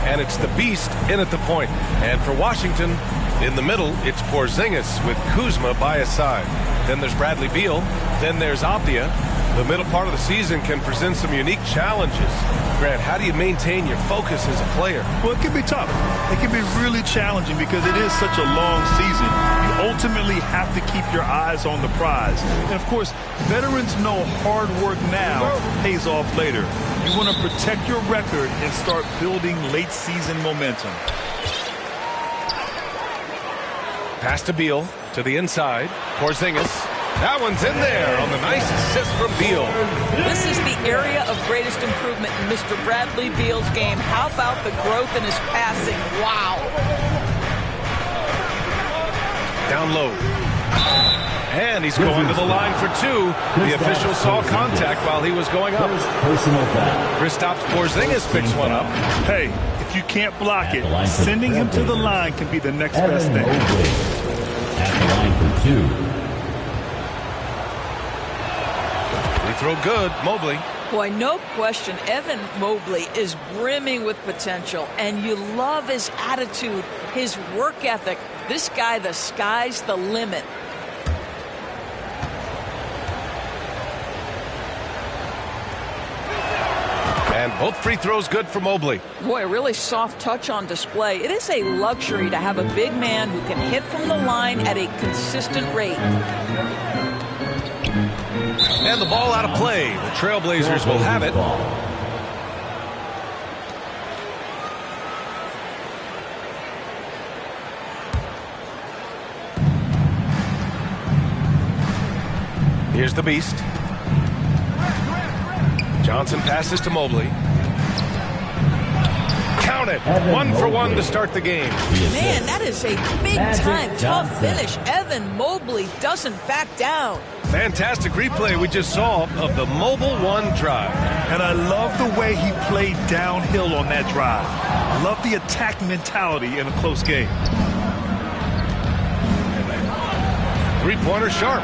and it's the beast in at the point. And for Washington, in the middle, it's Porzingis with Kuzma by his side. Then there's Bradley Beal. Then there's Avdia. The middle part of the season can present some unique challenges. Grant, how do you maintain your focus as a player? Well, it can be tough. It can be really challenging because it is such a long season. You ultimately have to keep your eyes on the prize. And, of course, veterans know hard work now pays off later. You want to protect your record and start building late-season momentum. Pass to Beal, to the inside. Porzingis. That one's in there on the nice assist from Beal. This is the area of greatest improvement in Mr. Bradley Beal's game. How about the growth in his passing? Wow. Down low. And he's going to the line for two. The official saw contact while he was going up. Kristaps Porzingis picks one up. Hey, if you can't block it, sending him to the line can be the next best thing. At the line for two. Throw good, Mobley. Boy, no question, Evan Mobley is brimming with potential, and you love his attitude, his work ethic. This guy, the sky's the limit. And both free throws good for Mobley. Boy, a really soft touch on display. It is a luxury to have a big man who can hit from the line at a consistent rate. And the ball out of play. The Trailblazers will have it. Here's the beast. Johnson passes to Mobley. Count it. 1 for 1 to start the game. Man, that is a big-time tough finish. Evan Mobley doesn't back down. Fantastic replay we just saw of the Mobile One drive. And I love the way he played downhill on that drive. Love the attack mentality in a close game. Three-pointer sharp.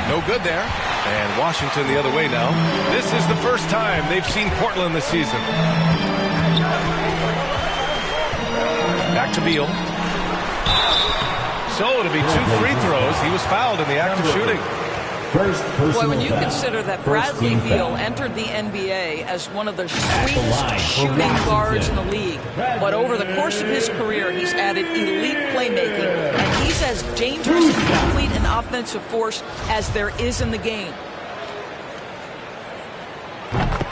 No good there. And Washington the other way now. This is the first time they've seen Portland this season. Back to Beal. So it'll be 2 free throws. He was fouled in the act of shooting. Boy, when you consider that Bradley Beal entered the NBA as one of the sweetest shooting guards in the league, but over the course of his career, he's added elite playmaking, and he's as dangerous and complete an offensive force as there is in the game.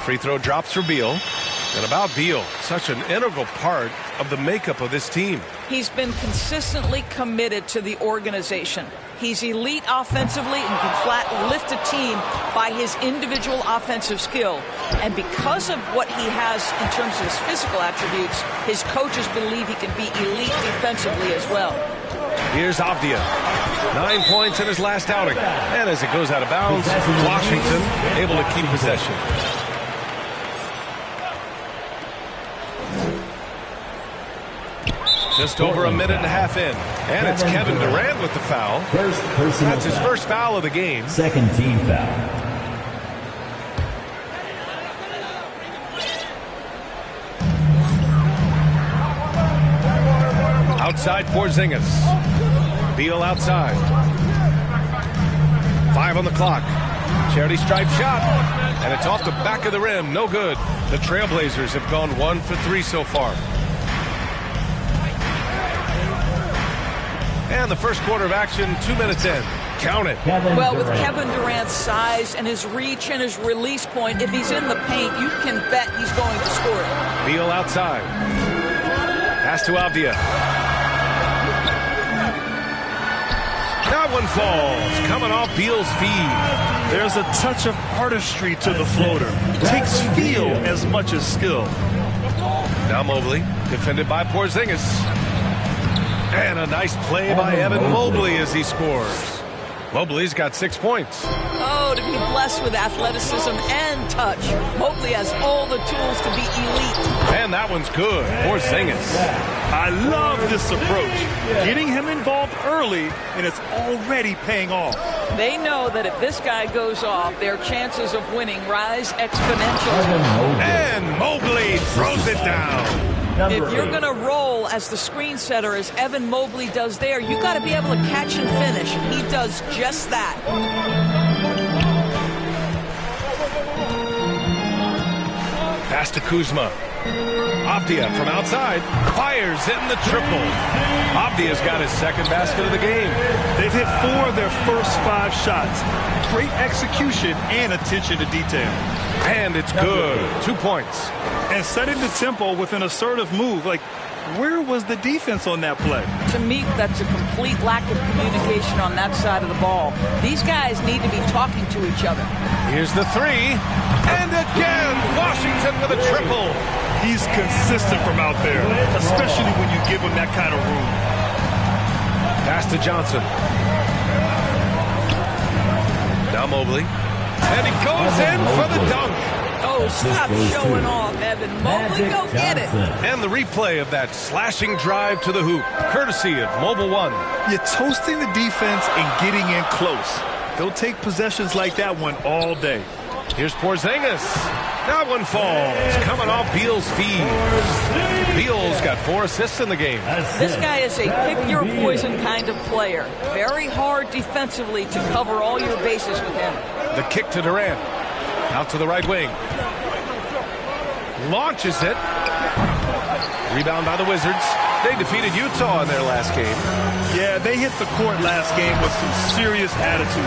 Free throw drops for Beal. And about Beal, such an integral part of the makeup of this team. He's been consistently committed to the organization. He's elite offensively and can flat lift a team by his individual offensive skill. And because of what he has in terms of his physical attributes, his coaches believe he can be elite defensively as well. Here's Avdia. 9 points in his last outing. And as it goes out of bounds, Washington able to keep possession. Just over a minute and a half in. And it's Kevin Durant with the foul. That's his first foul of the game. Second team foul. Outside Porzingis. Beal outside. 5 on the clock. Charity stripe shot. And it's off the back of the rim. No good. The Trailblazers have gone 1 for 3 so far. And the first quarter of action, 2 minutes in. Count it. Well, with Kevin Durant's size and his reach and his release point, if he's in the paint, you can bet he's going to score it. Beal outside. Pass to Avdia. That one falls. Coming off Beal's feed. There's a touch of artistry to the floater. Takes feel as much as skill. Now Mobley, defended by Porzingis. And a nice play by Evan Mobley as he scores. Mobley's got 6 points. Oh, to be blessed with athleticism and touch. Mobley has all the tools to be elite. And that one's good. Porzingis. I love this approach. Getting him involved early, and it's already paying off. They know that if this guy goes off, their chances of winning rise exponentially. And Mobley throws it down. If you're going to roll as the screen setter, as Evan Mobley does there, you got to be able to catch and finish. He does just that. Pass to Kuzma. Avdia from outside fires in the triple. Avdia's got his second basket of the game. They've hit 4 of their first 5 shots. Great execution and attention to detail. And it's good. 2 points. And setting the tempo with an assertive move. Like, where was the defense on that play? To me, that's a complete lack of communication on that side of the ball. These guys need to be talking to each other. Here's the 3. And again, Washington with a triple. He's consistent from out there, especially when you give him that kind of room. Pass to Johnson. Now Mobley. And he goes in for the dunk. Oh, stop showing off, Evan Mobley. Go get it. And the replay of that slashing drive to the hoop, courtesy of Mobile One. You're toasting the defense and getting in close. They'll take possessions like that one all day. Here's Porzingis. That one falls. Coming off Beal's feed. Beal's got 4 assists in the game. This guy is a pick-your-poison kind of player. Very hard defensively to cover all your bases with him. The kick to Durant. Out to the right wing. Launches it. Rebound by the Wizards. They defeated Utah in their last game. Yeah, they hit the court last game with some serious attitude,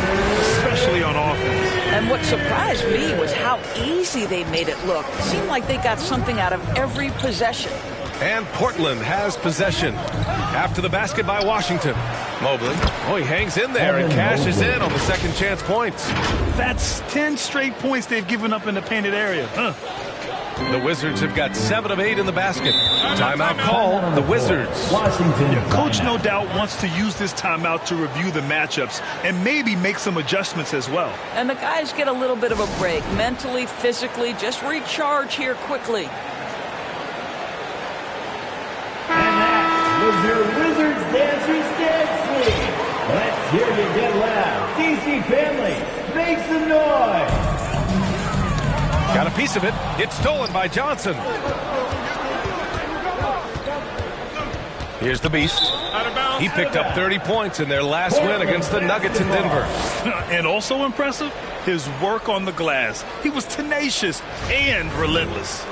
especially on offense. And what surprised me was how easy they made it look. It seemed like they got something out of every possession. And Portland has possession. After the basket by Washington. Mobley. Oh, he hangs in there and cashes in on the second chance points. That's 10 straight points they've given up in the painted area. The Wizards have got 7 of 8 in the basket. Timeout call, the Wizards. Washington. Coach no doubt wants to use this timeout to review the matchups and maybe make some adjustments as well. And the guys get a little bit of a break. Mentally, physically, just recharge here quickly. And that was your Wizards Dancers Dancing. Let's hear you get loud. DC family, make some noise. Got a piece of it. It's stolen by Johnson. Here's the Beast. He picked up 30 points in their last win against the Nuggets in Denver. And also impressive, his work on the glass. He was tenacious and relentless.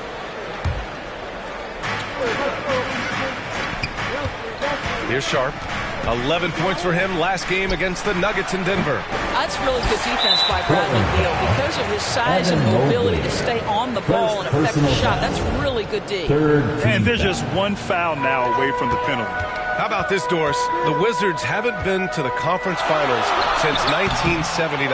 Here's Sharp. 11 points for him last game against the Nuggets in Denver. That's really good defense by Bradley Beal. Because of his size and mobility to stay on the ball and affect the shot, that's really good D. And there's just one foul now away from the penalty. How about this, Doris? The Wizards haven't been to the conference finals since 1979.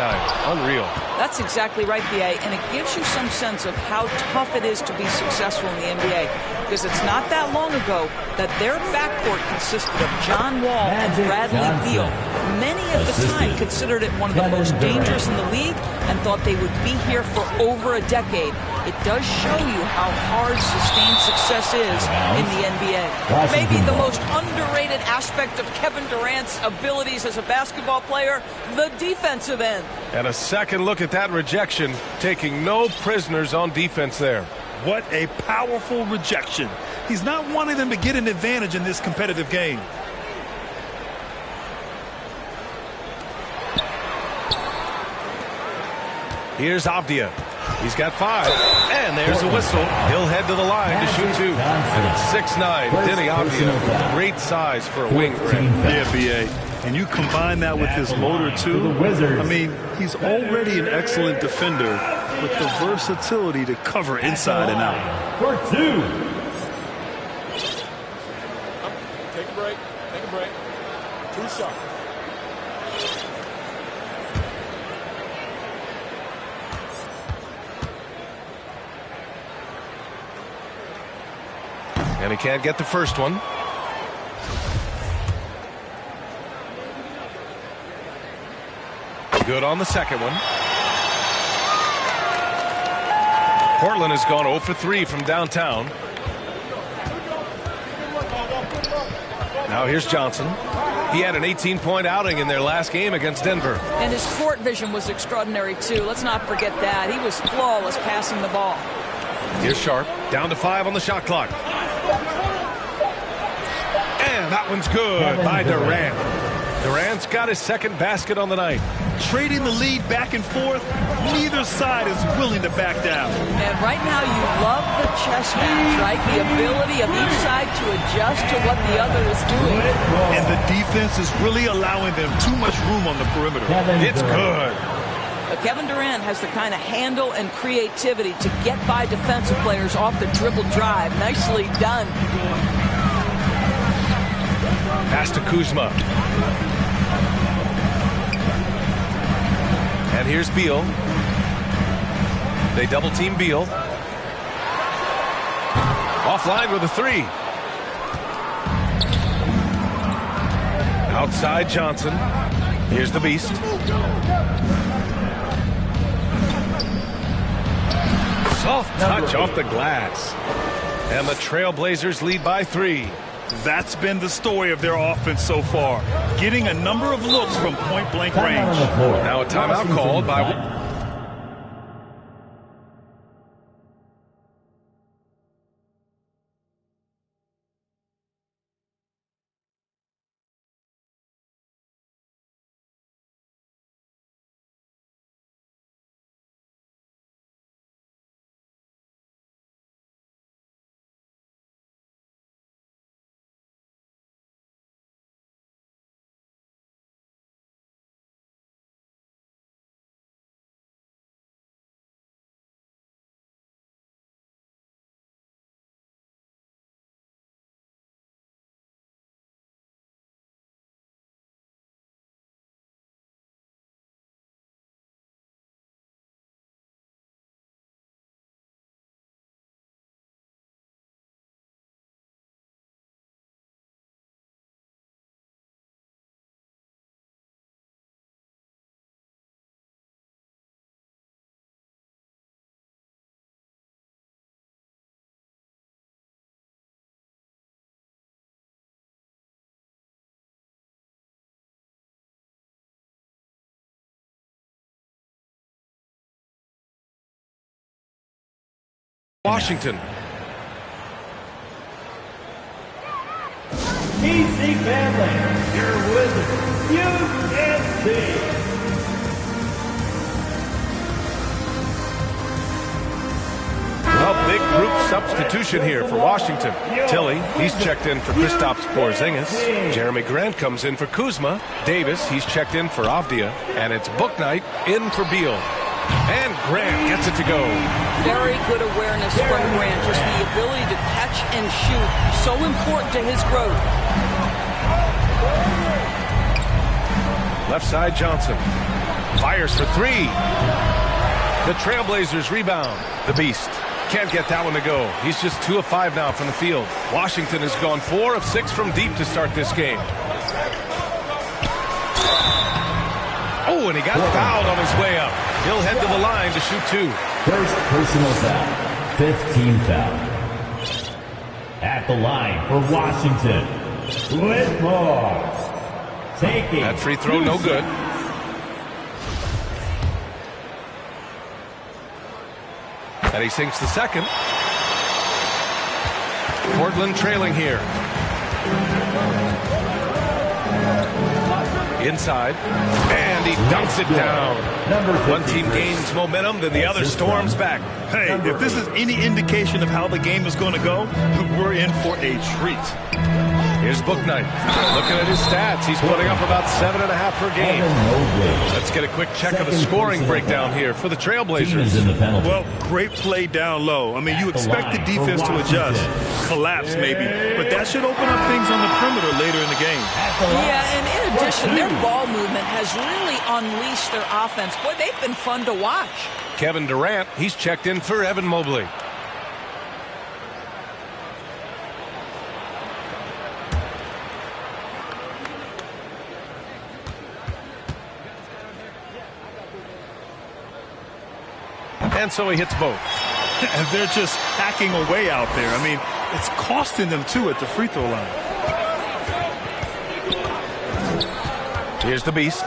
Unreal. That's exactly right, B.A., and it gives you some sense of how tough it is to be successful in the NBA. Because it's not that long ago that their backcourt consisted of John Wall and Bradley Beal. Many at the time considered it one of the most dangerous in the league and thought they would be here for over a decade. It does show you how hard sustained success is in the NBA. Maybe the most underrated aspect of Kevin Durant's abilities as a basketball player, the defensive end. And a second look at that rejection, taking no prisoners on defense there. What a powerful rejection. He's not wanting them to get an advantage in this competitive game. Here's Avdia. He's got 5. And there's the whistle. He'll head to the line to shoot 2. And it's 6'9". Denny Avdia. Great size for a wing threat. Yeah, B.A. And you combine that with his motor, too. I mean, he's already an excellent defender with the versatility to cover inside and out. For 2. Take a break. Take a break. 2 shots. And he can't get the first one. Good on the second one. Portland has gone 0 for 3 from downtown. Now here's Johnson. He had an 18-point outing in their last game against Denver. And his court vision was extraordinary, too. Let's not forget that. He was flawless passing the ball. Here's Sharp. Down to 5 on the shot clock. one's good by Durant. Durant's got his second basket on the night. Trading the lead back and forth, neither side is willing to back down. And right now you love the chess match, right? The ability of each side to adjust to what the other is doing. And the defense is really allowing them too much room on the perimeter. It's good. But Kevin Durant has the kind of handle and creativity to get by defensive players off the dribble drive. Nicely done. Pass to Kuzma. And here's Beal. They double-team Beal. Offline with a three. Outside Johnson. Here's the Beast. Soft touch off the glass. And the Trailblazers lead by 3. That's been the story of their offense so far. Getting a number of looks from point-blank range. Now a timeout called by... Washington. DC family, your Wizards, you can see. Well, big group substitution here for Washington. Tilly, he's checked in for Kristaps Porzingis. Jeremy Grant comes in for Kuzma. Davis, he's checked in for Avdia. And it's Book Night in for Beal. And Grant gets it to go. Very good awareness from Grant. Just the ability to catch and shoot. So important to his growth. Left side Johnson. Fires for 3. The Trailblazers rebound. The Beast can't get that one to go. He's just 2 of 5 now from the field. Washington has gone 4 of 6 from deep to start this game. Oh, and he got fouled on his way up. He'll head to the line to shoot 2. First personal foul. 15 foul. At the line for Washington. Whitmore. Taking. That free throw no good. And he sinks the second. Portland trailing here. Inside. And he dunks it down. One team gains momentum, then the other storms back. Hey, if this is any indication of how the game is going to go, we're in for a treat. Here's Book Night. Looking at his stats, he's putting up about 7.5 per game. Let's get a quick check of the scoring breakdown here for the Trailblazers. Well, great play down low. I mean, you expect the defense to adjust, collapse maybe, but that should open up things on the perimeter later in the game. Yeah, and in addition, their ball movement has really unleashed their offense. Boy, they've been fun to watch. Kevin Durant, he's checked in for Evan Mobley. And so he hits both. And they're just hacking away out there. I mean, it's costing them, too, at the free throw line. Here's the Beast.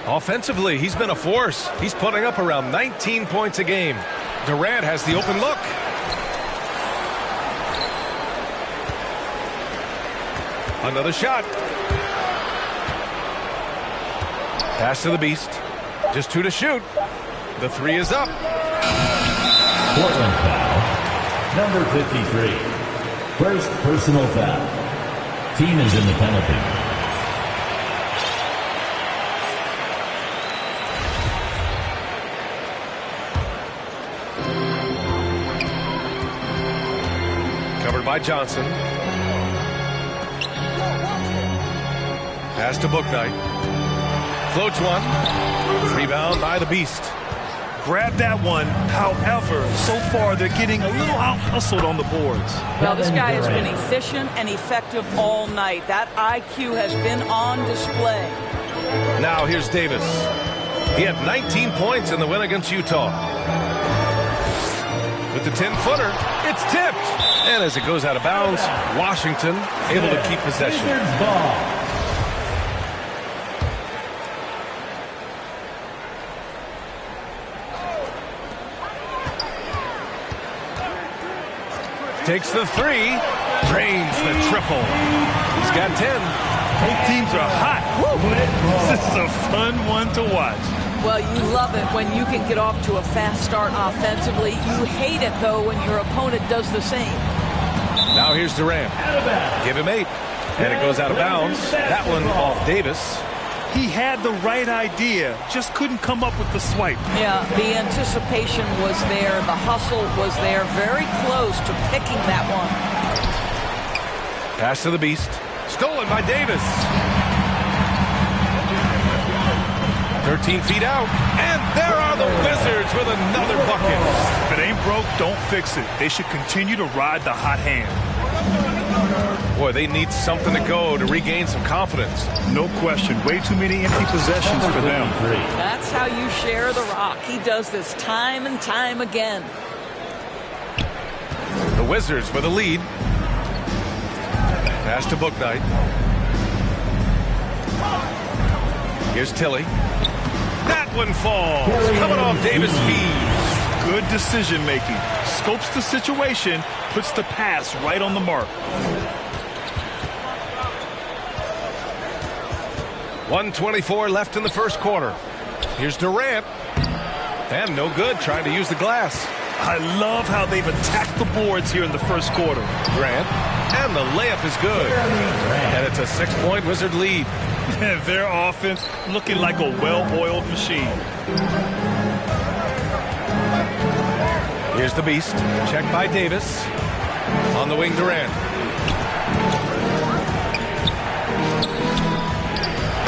Offensively, he's been a force. He's putting up around 19 points a game. Durant has the open look. Another shot. Pass to the Beast. Just 2 to shoot. The 3 is up. Portland foul. Number 53. First personal foul. Team is in the penalty. Covered by Johnson. Pass to Bouknight. Floats one. Rebound by the Beast. Grab that one. However, so far they're getting a little out-hustled on the boards. Well, this guy has been efficient and effective all night. That IQ has been on display. Now here's Davis. He had 19 points in the win against Utah. With the 10-footer, it's tipped. And as it goes out of bounds, Washington able to keep possession. Wizards ball. Takes the 3, drains the triple. He's got 10. Both teams are hot. This is a fun one to watch. Well, you love it when you can get off to a fast start offensively. You hate it, though, when your opponent does the same. Now here's Durant. Give him 8. And it goes out of bounds. That one off Davis. He had the right idea, just couldn't come up with the swipe. Yeah, the anticipation was there. The hustle was there. Very close to picking that one. Pass to the Beast. Stolen by Davis. 13 feet out. And there are the Wizards with another bucket. If it ain't broke, don't fix it. They should continue to ride the hot hand. Boy, they need something to go to regain some confidence. No question. Way too many empty possessions for them. That's how you share the rock. He does this time and time again. The Wizards with a lead. Pass to Bouknight. Here's Tilly. That one falls. Coming off Davis' feet. Good decision making. Scopes the situation, puts the pass right on the mark. 1:24 left in the first quarter. Here's Durant. And no good, trying to use the glass. I love how they've attacked the boards here in the first quarter. Durant. And the layup is good. And it's a 6-point Wizard lead. Their offense looking like a well-oiled machine. Here's the Beast. Checked by Davis. On the wing, Durant.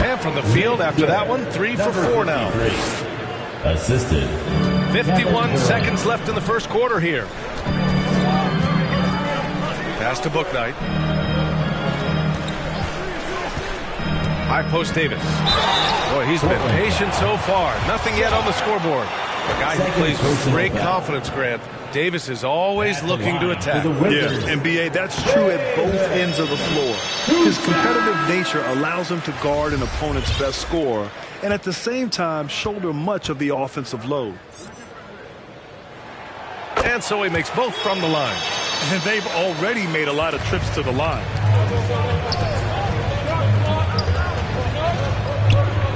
And from the field after that one, 3 for 4 now. Assisted. 51 seconds left in the first quarter here. Pass to Bouknight. High post Davis. Boy, he's been patient so far. Nothing yet on the scoreboard. A guy who plays with great confidence, Grant. Davis is always looking to attack. Yeah, NBA, that's true at both ends of the floor. His competitive nature allows him to guard an opponent's best scorer and at the same time shoulder much of the offensive load. And so he makes both from the line. And they've already made a lot of trips to the line.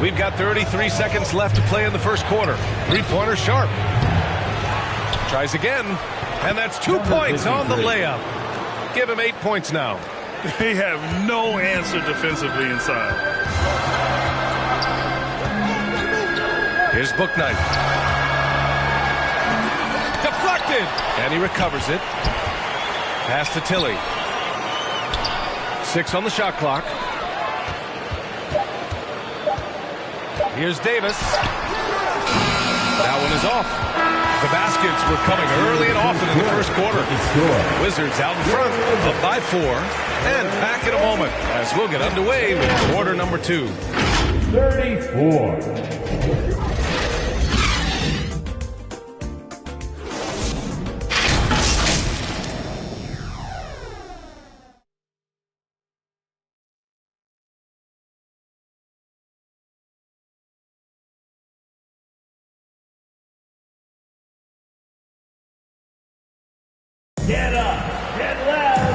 We've got 33 seconds left to play in the first quarter. 3-pointer sharp. Tries again. And that's 2 points on the layup. Give him 8 points now. They have no answer defensively inside. Here's Bouknight. Deflected. And he recovers it. Pass to Tilly. 6 on the shot clock. Here's Davis. That one is off. The baskets were coming early and often in the first quarter. Wizards out in front, up by 4. And back in a moment as we'll get underway with quarter number 2. 34. Get up, get loud,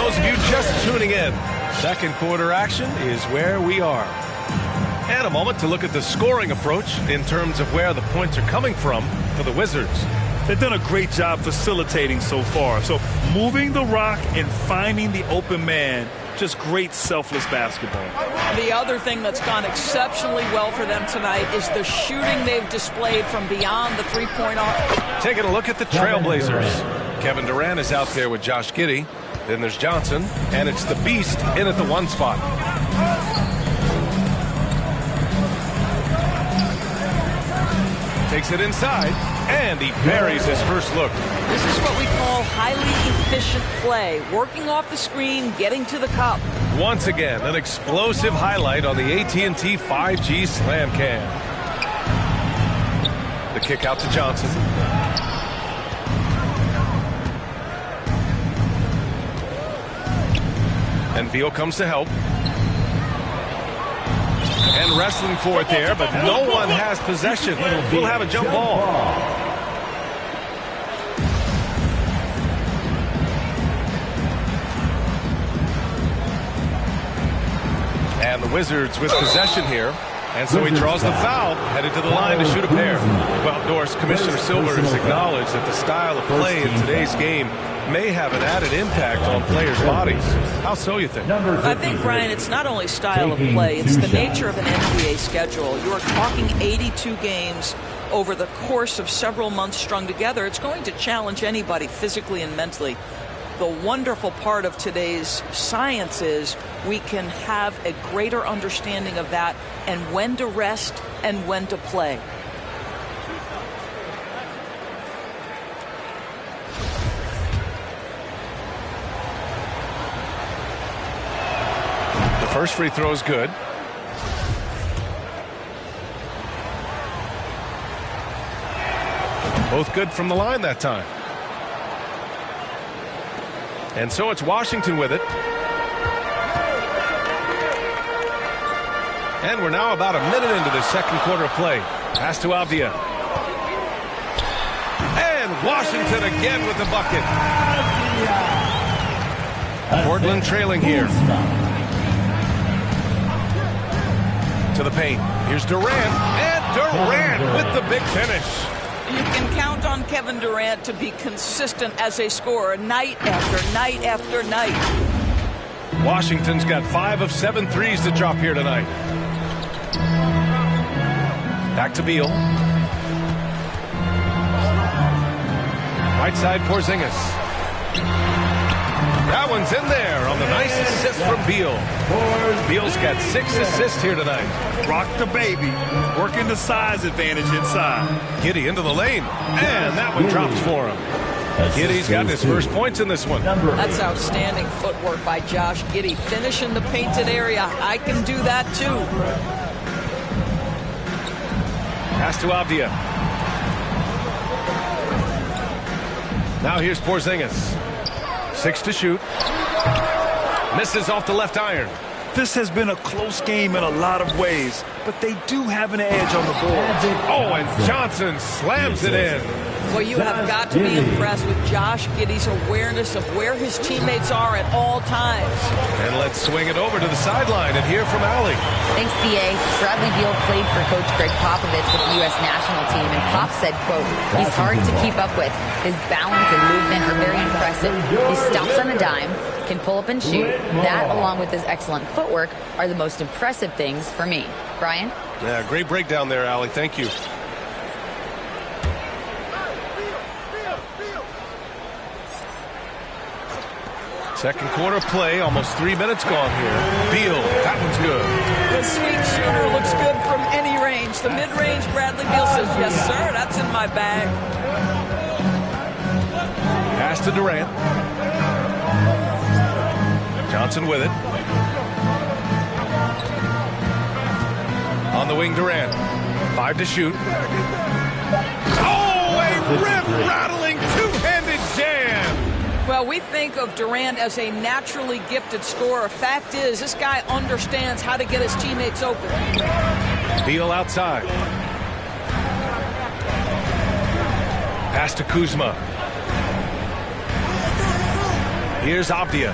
those of you just tuning in, second quarter action is where we are. And a moment to look at the scoring approach in terms of where the points are coming from for the Wizards. They've done a great job facilitating so far. So moving the rock and finding the open man, just great selfless basketball. The other thing that's gone exceptionally well for them tonight is the shooting they've displayed from beyond the three-point arc. Taking a look at the Trailblazers. Kevin Durant is out there with Josh Giddey. Then there's Johnson, and it's the Beast in at the one spot. Takes it inside, and he buries his first look. This is what we call highly efficient play. Working off the screen, getting to the cup. Once again, an explosive highlight on the AT&T 5G Slam Cam. The kick out to Johnson. And Beal comes to help. And wrestling for it there, but no one has possession. We'll have a jump ball. And the Wizards with possession here. And so he draws the foul, headed to the line to shoot a pair. Well, Doris, Commissioner Silver has acknowledged that the style of play in today's game may have an added impact on players' bodies. How so, you think? I think, Brian, it's not only style of play, it's the nature of an NBA schedule. You are talking 82 games over the course of several months strung together. It's going to challenge anybody physically and mentally. The wonderful part of today's science is we can have a greater understanding of that and when to rest and when to play. The first free throw is good. Both good from the line that time. And so it's Washington with it. And we're now about a minute into the second quarter of play. Pass to Avdia. And Washington again with the bucket. Portland trailing here. To the paint. Here's Durant. And Durant with the big finish. You can count on Kevin Durant to be consistent as a scorer night after night after night. Washington's got 5 of 7 threes to drop here tonight. Back to Beal. Right side, Porzingis. That one's in there on the nice assist from Beal. Beal's got 6 assists here tonight. Rock the baby. Working the size advantage inside. Giddey into the lane. And that one drops for him. Giddey's got his first points in this one. That's outstanding footwork by Josh Giddey. Finish in the painted area. I can do that too. Pass to Avdia. Now here's Porzingis. 6 to shoot. Misses off the left iron. This has been a close game in a lot of ways, but they do have an edge on the board. Oh, and Johnson slams it in. Well, you have got to be impressed with Josh Giddey's awareness of where his teammates are at all times. And let's swing it over to the sideline and hear from Allie. Thanks, B.A. Bradley Beal played for Coach Greg Popovich with the U.S. national team, and Pop said, quote, he's hard to keep up with. His balance and movement are very impressive. He stops on a dime, can pull up and shoot. That, along with his excellent footwork, are the most impressive things for me. Brian? Yeah, great breakdown there, Allie. Thank you. Second quarter play, almost 3 minutes gone here. Beal, that one's good. The sweet shooter looks good from any range. The mid-range, Bradley Beal says, yes, sir, that's in my bag. Pass to Durant. Johnson with it. On the wing, Durant. 5 to shoot. Oh, a rip-rattling two-handed jam. Well, we think of Durant as a naturally gifted scorer. Fact is, this guy understands how to get his teammates open. Beal outside. Pass to Kuzma. Here's Avdia.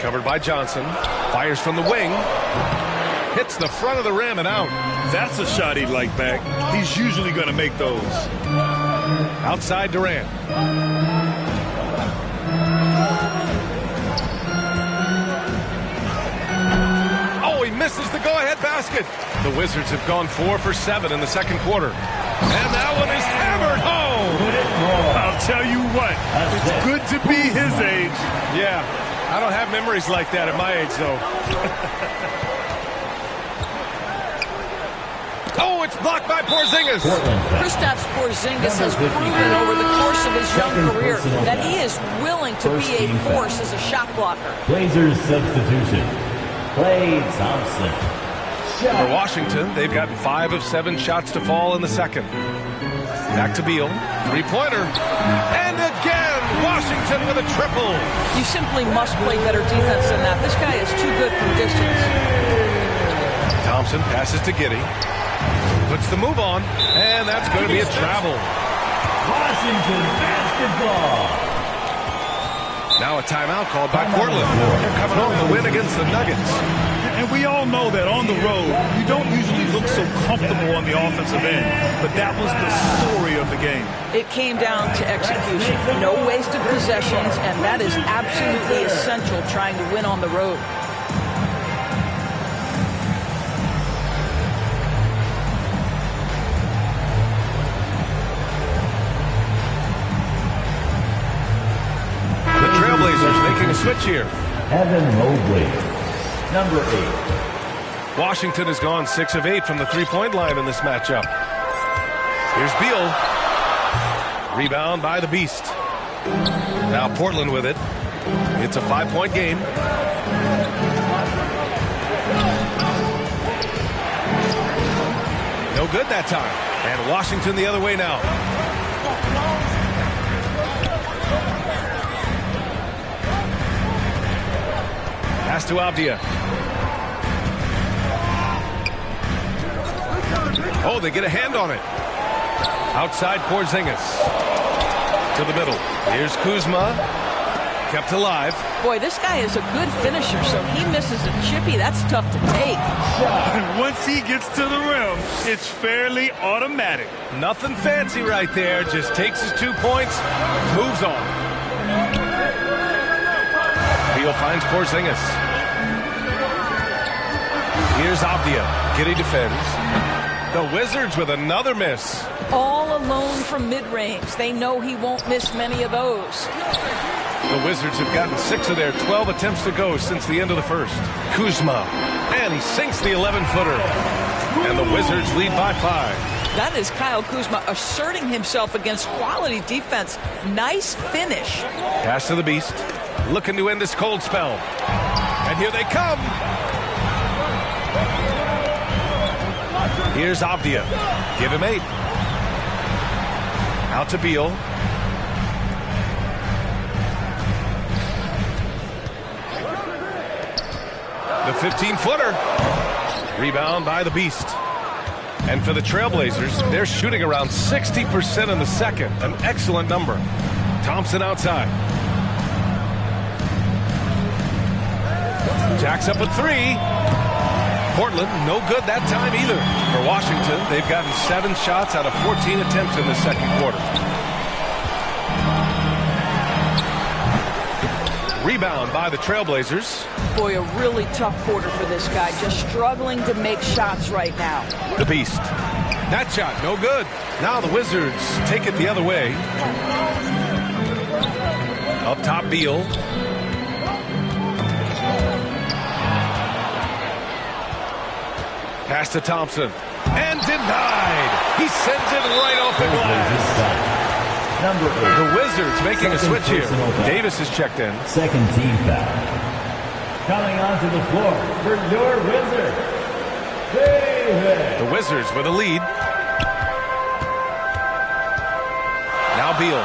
Covered by Johnson. Fires from the wing. Hits the front of the rim and out. That's a shot he'd like back. He's usually going to make those. Outside Durant. Oh, he misses the go-ahead basket. The Wizards have gone 4 for 7 in the second quarter. And that one is hammered home. I'll tell you what, it's good to be his age. Yeah, I don't have memories like that at my age, though. Oh, it's blocked by Porzingis. Kristaps Porzingis has proven over the course of his young career that he is willing to be a force as a shot blocker. Blazers substitution. Klay Thompson. For Washington, they've gotten 5 of 7 shots to fall in the second. Back to Beal. Three-pointer. And again, Washington with a triple. You simply must play better defense than that. This guy is too good from distance. Thompson passes to Giddey. Puts the move on, and that's going to be a travel. Washington basketball. Now a timeout called by Portland. They're coming off the win against the Nuggets. And we all know that on the road, you don't usually look so comfortable on the offensive end. But that was the story of the game. It came down to execution. No wasted possessions, and that is absolutely essential trying to win on the road. Making a switch here. Evan Mobley, number 8. Washington has gone 6 of 8 from the three-point line in this matchup. Here's Beal. Rebound by the Beast. Now Portland with it. It's a 5-point game. No good that time. And Washington the other way now. Pass to Abdia. Oh, they get a hand on it. Outside Porzingis. To the middle. Here's Kuzma. Kept alive. Boy, this guy is a good finisher, so he misses a chippy. That's tough to take. And once he gets to the rim, it's fairly automatic. Nothing fancy right there. Just takes his 2 points, moves on. Beal finds Porzingis. Here's Abdia. Giddey defends. The Wizards with another miss. All alone from mid-range. They know he won't miss many of those. The Wizards have gotten 6 of their 12 attempts to go since the end of the first. Kuzma. And he sinks the 11-footer. And the Wizards lead by 5. That is Kyle Kuzma asserting himself against quality defense. Nice finish. Pass to the Beast. Looking to end this cold spell. And here they come. Here's Abdia. Give him 8. Out to Beal. The 15-footer. Rebound by the Beast. And for the Trailblazers, they're shooting around 60% in the second. An excellent number. Thompson outside. Jacks up a 3. Portland, no good that time either. For Washington, they've gotten 7 shots out of 14 attempts in the second quarter. Rebound by the Trailblazers. Boy, a really tough quarter for this guy. Just struggling to make shots right now. The Beast. That shot, no good. Now the Wizards take it the other way. Up top, Beal. Pass to Thompson. And denied. He sends it right off the glass. Number 8. The Wizards making a switch here. Davis is checked in. Second team foul. Coming onto the floor for your Wizards, Davis. The Wizards with a lead. Now Beal.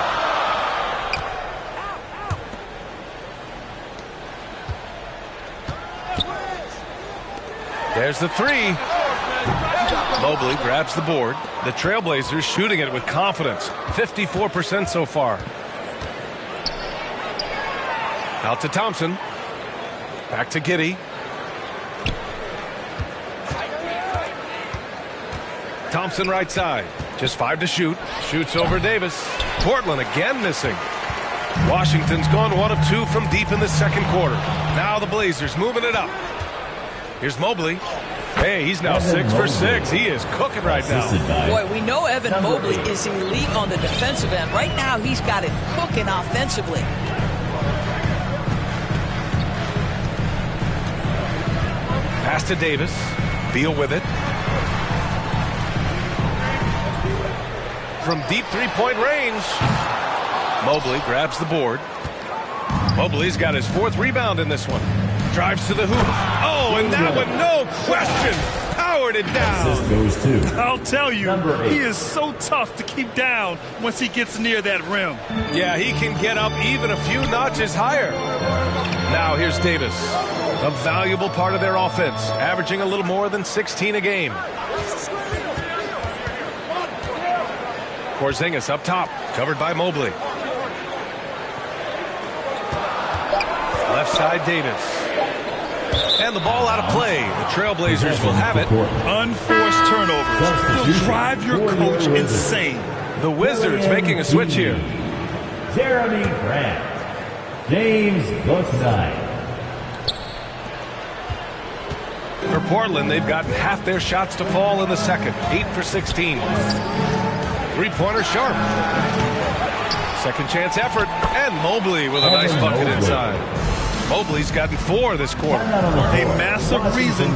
There's the 3. Mobley grabs the board. The Trailblazers shooting it with confidence. 54% so far. Out to Thompson. Back to Giddey. Thompson right side. Just 5 to shoot. Shoots over Davis. Portland again missing. Washington's gone 1 of 2 from deep in the second quarter. Now the Blazers moving it up. Here's Mobley. Hey, he's now 6 for 6. He is cooking right now. Boy, we know Evan Mobley is elite on the defensive end. Right now, he's got it cooking offensively. Pass to Davis. Beal with it. From deep three-point range. Mobley grabs the board. Mobley's got his 4th rebound in this one. Drives to the hoop. Oh, and that one, no question, powered it down. Goes to. I'll tell you, he is so tough to keep down once he gets near that rim. Yeah, he can get up even a few notches higher. Now here's Davis, a valuable part of their offense, averaging a little more than 16 a game. Porzingis up top, covered by Mobley. Left side, Davis. And the ball out of play. The Trailblazers will have it. Unforced turnovers. They'll drive your coach insane. The Wizards making a switch here. Jeremy Grant. James Bouknight. For Portland, they've gotten half their shots to fall in the second. 8 for 16. Three-pointer sharp. Second chance effort. And Mobley with a nice bucket inside. Mobley's gotten 4 this quarter. A massive reason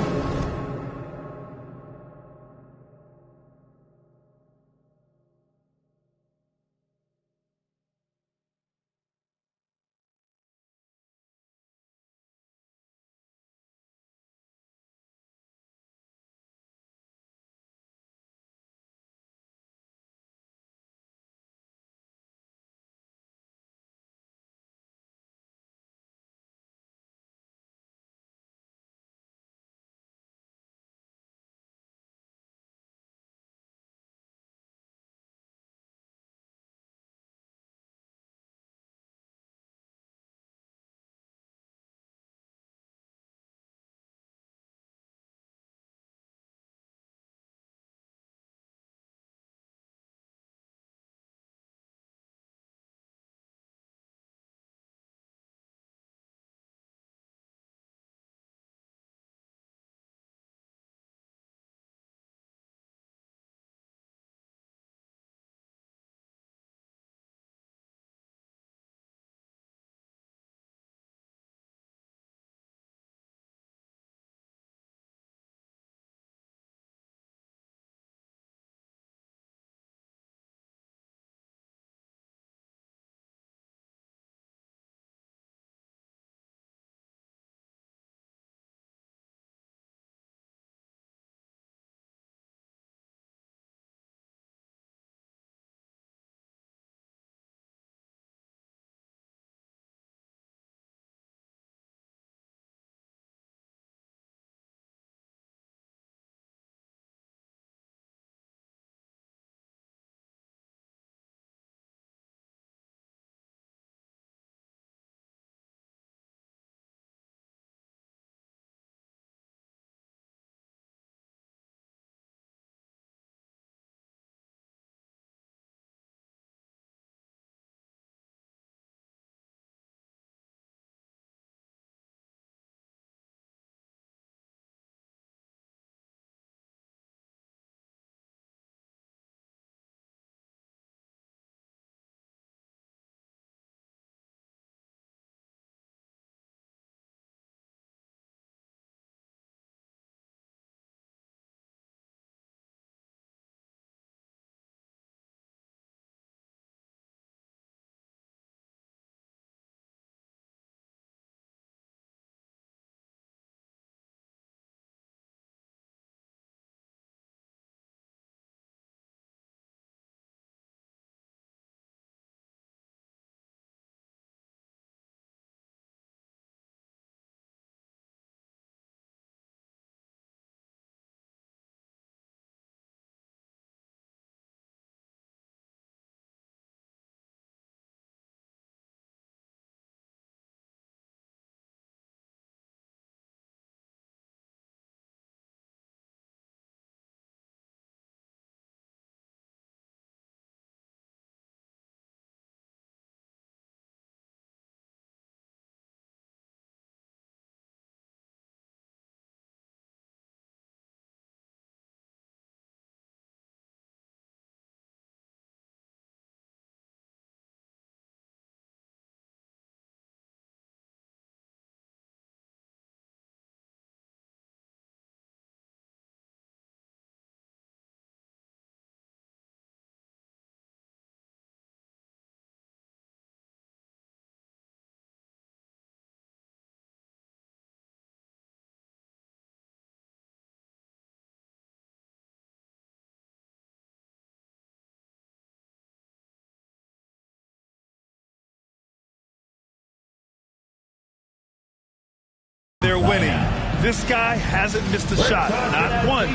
This guy hasn't missed a shot, not one.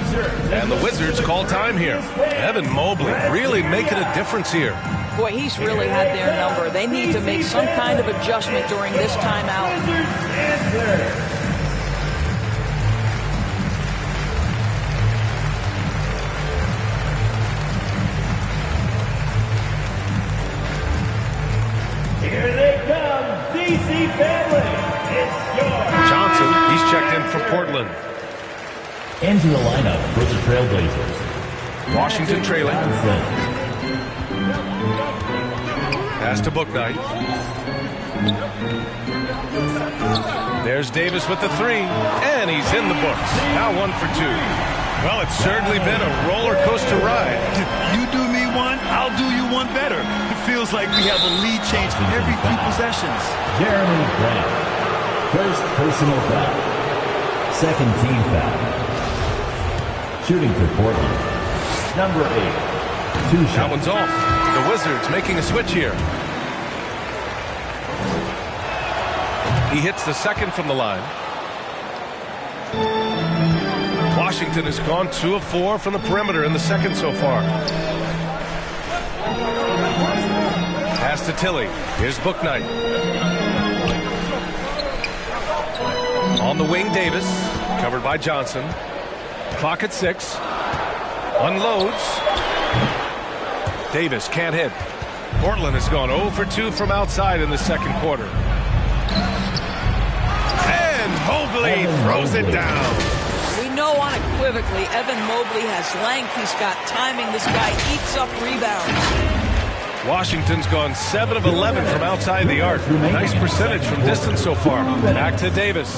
And the Wizards call time here. Evan Mobley really making a difference here. Boy, he's really had their number. They need to make some kind of adjustment during this timeout. Here they come, DC family. It's yours. Johnson, he's checked in for Portland. Into the lineup for the Trailblazers. Washington trailing. Johnson. Pass to Bouknight. There's Davis with the three, and he's in the books. Now 1 for 2. Well, it's certainly been a roller coaster ride. You do me one, I'll do you one better. It feels like we have a lead change every few possessions. Jeremy Grant. First personal foul. Second team foul. Shooting for Portland. Number 8. 2 shots. That one's off. The Wizards making a switch here. He hits the second from the line. Washington has gone 2 of 4 from the perimeter in the second so far. Pass to Tilly. Here's Bouknight. On the wing, Davis. Covered by Johnson. Clock at 6. Unloads. Davis can't hit. Portland has gone 0 for 2 from outside in the second quarter. And Mobley throws it down. We know unequivocally Evan Mobley has length. He's got timing. This guy eats up rebounds. Washington's gone 7 of 11 from outside the arc. Nice percentage from distance so far. Back to Davis.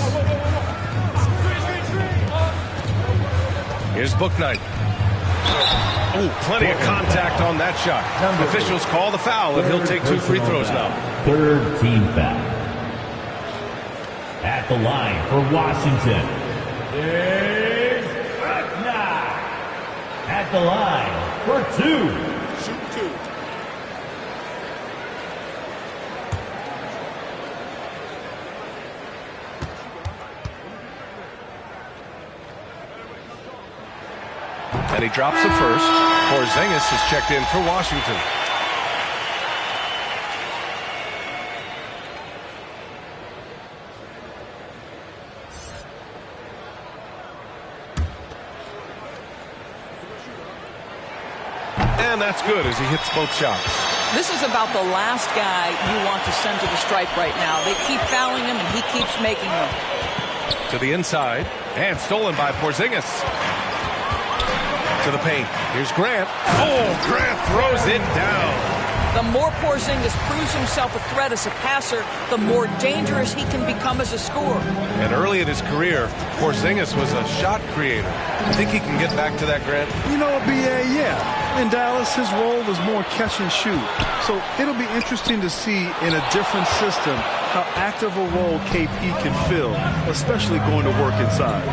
Here's Bouknight. Oh, plenty of contact on that shot. Officials call the foul, and he'll take 2 free throws now. Third team foul. At the line for Washington. Here's Bouknight. At the line for 2. Shoot 2. And he drops the first. Porzingis is checked in for Washington. And that's good as he hits both shots. This is about the last guy you want to send to the stripe right now. They keep fouling him, and he keeps making them. To the inside. And stolen by Porzingis. To the paint. Here's Grant. Oh, Grant throws it down. The more Porzingis proves himself a threat as a passer, the more dangerous he can become as a scorer. And early in his career, Porzingis was a shot creator. I think he can get back to that, Grant. You know, B.A., yeah. In Dallas, his role was more catch and shoot. So it'll be interesting to see in a different system how active a role KP can fill, especially going to work inside.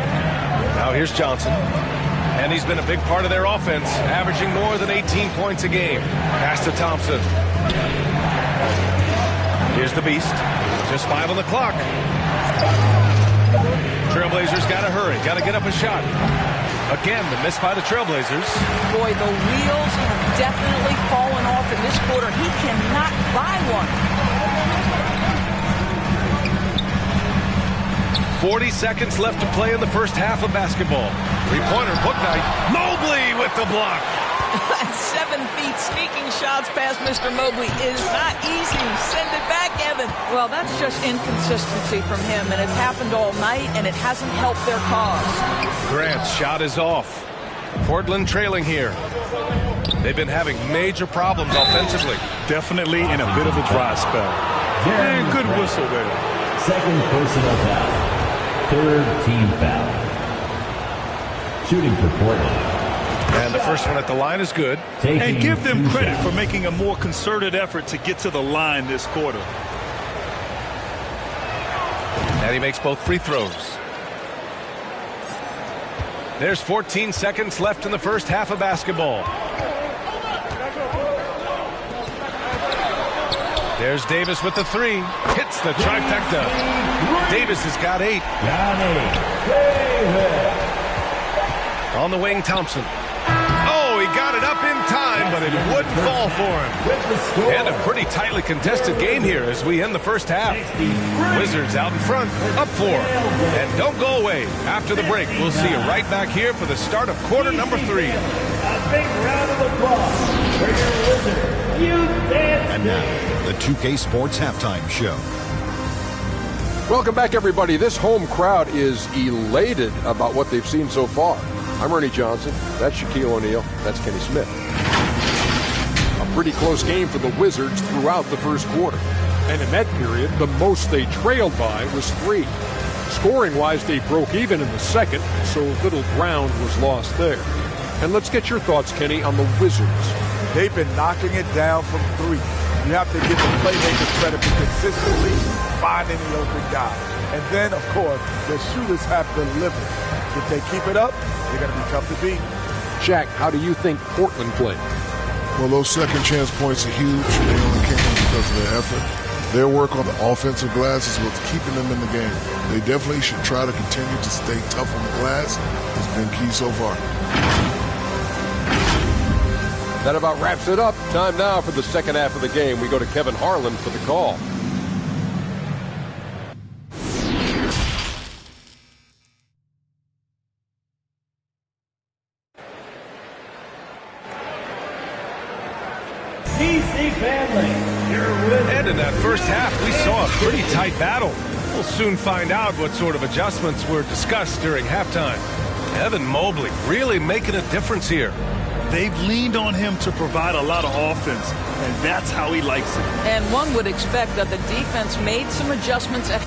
Now here's Johnson. And he's been a big part of their offense, averaging more than 18 points a game. Pass to Thompson. Here's the Beast. Just 5 on the clock. Trailblazers got to hurry. Got to get up a shot. Again, the miss by the Trailblazers. Boy, the wheels have definitely fallen off in this quarter. He cannot buy one. 40 seconds left to play in the first half of basketball. Three-pointer, Bouknight. Mobley with the block. 7 feet sneaking shots past Mr. Mobley is not easy. Send it back, Evan. Well, that's just inconsistency from him, and it's happened all night, and it hasn't helped their cause. Grant's shot is off. Portland trailing here. They've been having major problems offensively. Definitely in a bit of a dry spell. And good whistle there. Second personal foul. Third team foul. Shooting for Portland. And the first one at the line is good. And give them credit for making a more concerted effort to get to the line this quarter. And he makes both free throws. There's 14 seconds left in the first half of basketball. There's Davis with the 3. Hits the trifecta. Davis has got 8. On the wing, Thompson. Oh, he got it up in time, but it wouldn't fall for him. And a pretty tightly contested game here as we end the first half. Wizards out in front, up 4. And don't go away. After the break, we'll see you right back here for the start of quarter number 3. A big round of applause for your Wizards. You dance. And now, the 2K Sports Halftime Show. Welcome back, everybody. This home crowd is elated about what they've seen so far. I'm Ernie Johnson. That's Shaquille O'Neal. That's Kenny Smith. A pretty close game for the Wizards throughout the first quarter. And in that period, the most they trailed by was 3. Scoring-wise, they broke even in the second, so little ground was lost there. And let's get your thoughts, Kenny, on the Wizards. They've been knocking it down from 3. You have to give the playmakers credit for consistently finding the open guy. And then, of course, the shooters have delivered. If they keep it up, they're going to be tough to beat. Shaq, how do you think Portland played? Well, those second chance points are huge. They only came because of their effort. Their work on the offensive glass is what's keeping them in the game. They definitely should try to continue to stay tough on the glass. It's been key so far. That about wraps it up. Time now for the second half of the game. We go to Kevin Harlan for the call. DC family, you're with. And in that first half, we saw a pretty tight battle. We'll soon find out what sort of adjustments were discussed during halftime. Evan Mobley really making a difference here. They've leaned on him to provide a lot of offense, and that's how he likes it. And one would expect that the defense made some adjustments at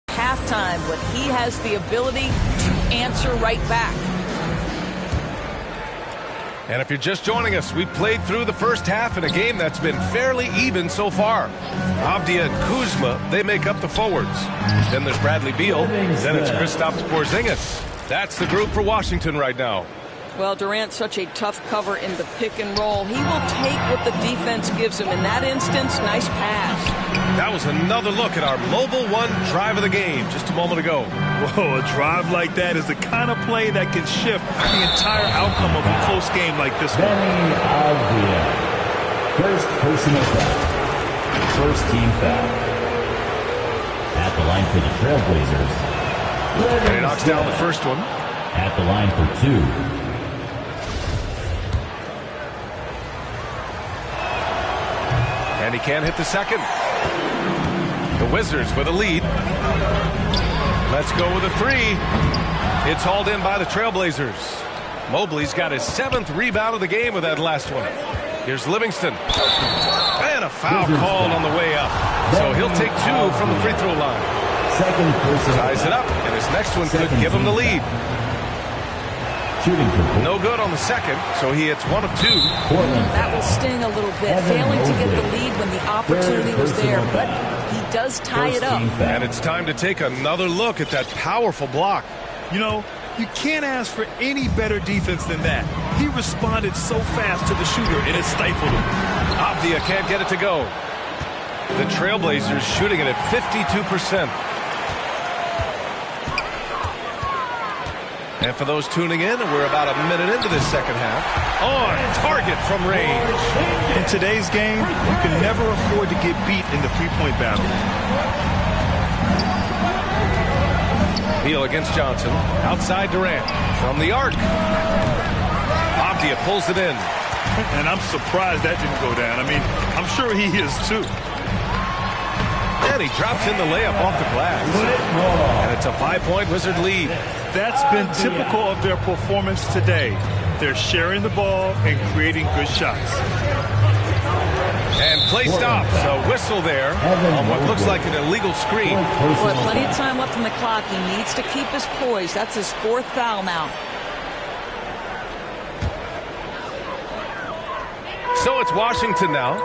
halftime, but he has the ability to answer right back. And if you're just joining us, we played through the first half in a game that's been fairly even so far. Avdia and Kuzma, they make up the forwards. Then there's Bradley Beal. Then it's Kristaps Porzingis. That's the group for Washington right now. Well, Durant's such a tough cover in the pick and roll. He will take what the defense gives him. In that instance, nice pass. That was another look at our Mobile One drive of the game just a moment ago. Whoa, a drive like that is the kind of play that can shift the entire outcome of a close game like this one. Avdia. First personal foul. First team foul. At the line for the Trailblazers. And he knocks down the first one. At the line for 2. And he can't hit the second. The Wizards with a lead. Let's go with a 3. It's hauled in by the Trailblazers. Mobley's got his 7th rebound of the game with that last one. Here's Livingston. And a foul called on the way up. So he'll take 2 from the free throw line. Ties it up, and his next one could give him the lead. No good on the second, so he hits 1 of 2. That will sting a little bit, failing to get the lead when the opportunity was there, but he does tie it up. And it's time to take another look at that powerful block. You know, you can't ask for any better defense than that. He responded so fast to the shooter, and it stifled him. Avdia can't get it to go. The Trailblazers shooting it at 52%. And for those tuning in, we're about a minute into this second half. On target from range. In today's game, you can never afford to get beat in the three-point battle. Beal against Johnson. Outside Durant. From the arc. Avdia pulls it in. And I'm surprised that didn't go down. I mean, I'm sure he is too. And he drops in the layup off the glass. And it's a 5-point Wizard lead. That's been typical of their performance today. They're sharing the ball and creating good shots. And play stops. A whistle there on what looks like an illegal screen. Boy, plenty of time left on the clock. He needs to keep his poise. That's his 4th foul now. So it's Washington now.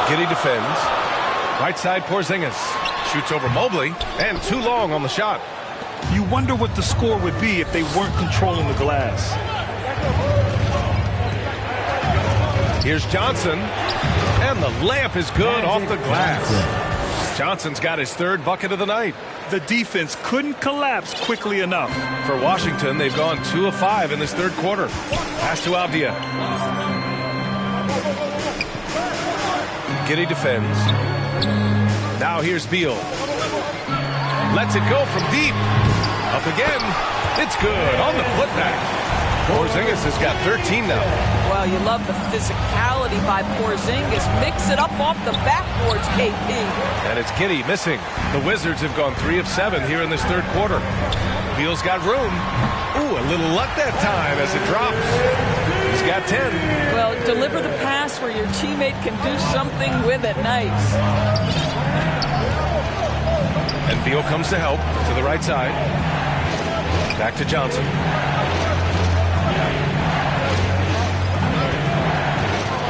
Giddey defends. Right side Porzingis. Shoots over Mobley. And too long on the shot. You wonder what the score would be if they weren't controlling the glass. Here's Johnson. And the layup is good off the glass. Johnson's got his 3rd bucket of the night. The defense couldn't collapse quickly enough. For Washington, they've gone 2 of 5 in this 3rd quarter. Pass to Avdia. Giddey defends. Now here's Beal. Lets it go from deep. Up again. It's good on the putback. Porzingis has got 13 now. Well, you love the physicality by Porzingis. Mix it up off the backboards, KP. And it's Giddey missing. The Wizards have gone 3 of 7 here in this 3rd quarter. Beal's got room. Ooh, a little luck that time as it drops. He's got 10. Well, deliver the pass where your teammate can do something with it. Nice. And Beal comes to help to the right side. Back to Johnson.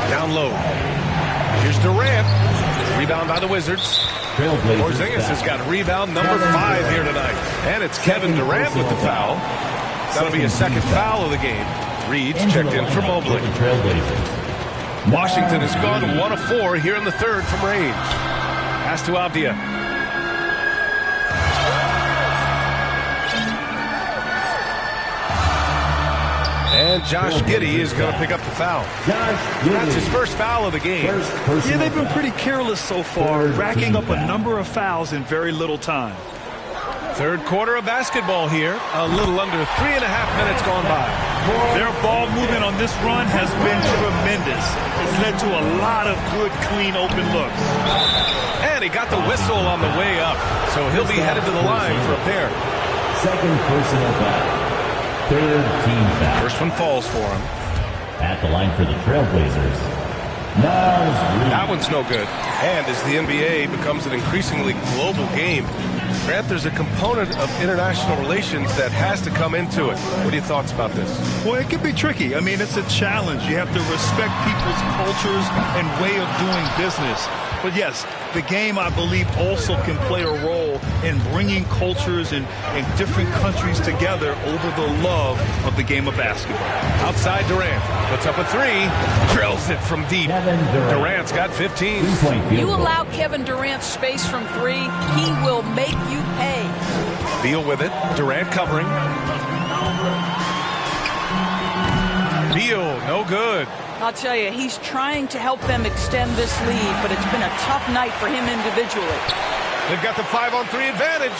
Down low. Here's Durant. Rebound by the Wizards. Porzingis has got rebound number 5 here tonight. And it's Kevin Durant with the foul. That'll be his 2nd foul of the game. Reed's checked in for Mobley. Washington has gone 1 of 4 here in the 3rd from range. Pass to Avdia. And Josh Giddey is going to pick up the foul. That's his 1st foul of the game. Yeah, they've been pretty careless so far, racking up a number of fouls in very little time. 3rd quarter of basketball here. A little under 3.5 minutes gone by. Their ball movement on this run has been tremendous. It's led to a lot of good, clean, open looks. And he got the whistle on the way up, so he'll be headed to the line for a pair. 2nd personal foul. 3rd team foul. First one falls for him. At the line for the Trailblazers, that one's no good. And as the NBA becomes an increasingly global game, Grant, there's a component of international relations that has to come into it. What are your thoughts about this? Well, it can be tricky. I mean, it's a challenge. You have to respect people's cultures and way of doing business. But yes, the game, I believe, also can play a role in bringing cultures in different countries together over the love of the game of basketball. Outside Durant, puts up a 3, drills it from deep. Durant's got 15. You allow Kevin Durant space from 3, he will make you pay. Beal with it, Durant covering. Beal, no good. I'll tell you, he's trying to help them extend this lead, but it's been a tough night for him individually. They've got the 5-on-3 advantage.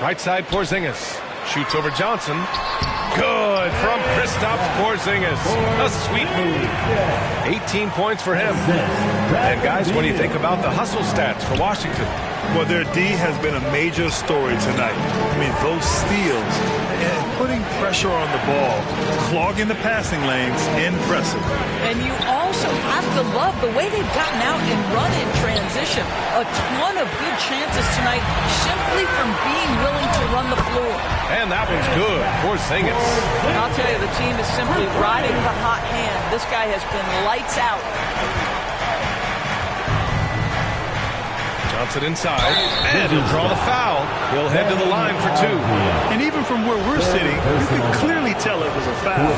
Right side Porzingis. Shoots over Johnson. Good from Kristaps Porzingis. A sweet move. 18 points for him. And guys, what do you think about the hustle stats for Washington? Well, their D has been a major story tonight. I mean, those steals and putting pressure on the ball, clogging the passing lanes, impressive. And you also have to love the way they've gotten out and run in transition. A ton of good chances tonight simply from being willing to run the floor. And that one's good. Porzingis. I'll tell you, the team is simply riding the hot hand. This guy has been lights out. Johnson inside, and he'll draw the foul. He'll head to the line for 2. And even from where we're sitting, you can clearly tell it was a foul.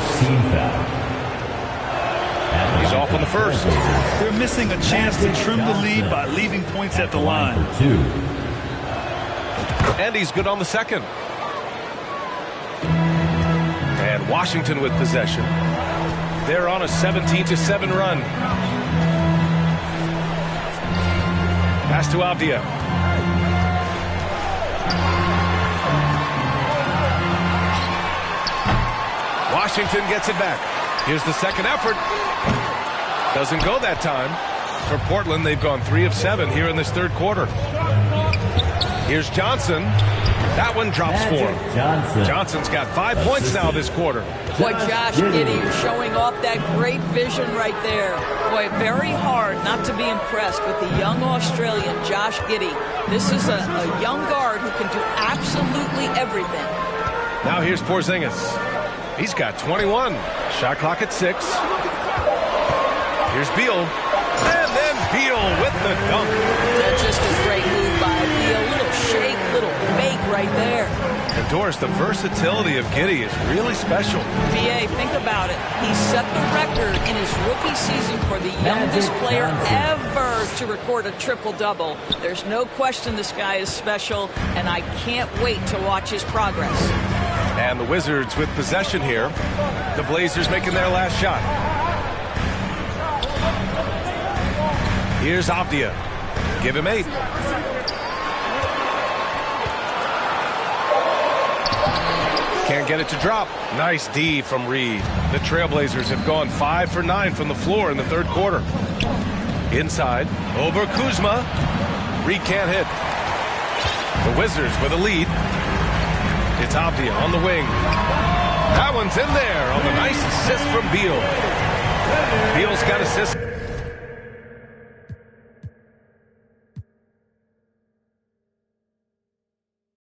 He's off on the first. They're missing a chance to trim the lead by leaving points at the line. And he's good on the second. And Washington with possession. They're on a 17-7 run. Pass to Avdia. Washington gets it back. Here's the second effort. Doesn't go that time. For Portland, they've gone 3 of 7 here in this third quarter. Here's Johnson. That one drops for him. Johnson's got 5 points now this quarter. Boy, Josh Giddey showing off that great vision right there. Boy, very hard not to be impressed with the young Australian, Josh Giddey. This is a young guard who can do absolutely everything. Now here's Porzingis. He's got 21. Shot clock at 6. Here's Beal. And then Beal with the dunk. That's just a great move by Beal. Little shake, little fake right there. And Doris, the versatility of Giddey is really special. BA, think about it. He set the record in his rookie season for the youngest player ever to record a triple-double. There's no question this guy is special, and I can't wait to watch his progress. And the Wizards with possession here. The Blazers making their last shot. Here's Avdia. Give him 8. Can't get it to drop. Nice D from Reed. The Trailblazers have gone 5 for 9 from the floor in the third quarter. Inside, over Kuzma. Reed can't hit. The Wizards with a lead. It's Avdia on the wing. That one's in there on the nice assist from Beal. Beal's got assists.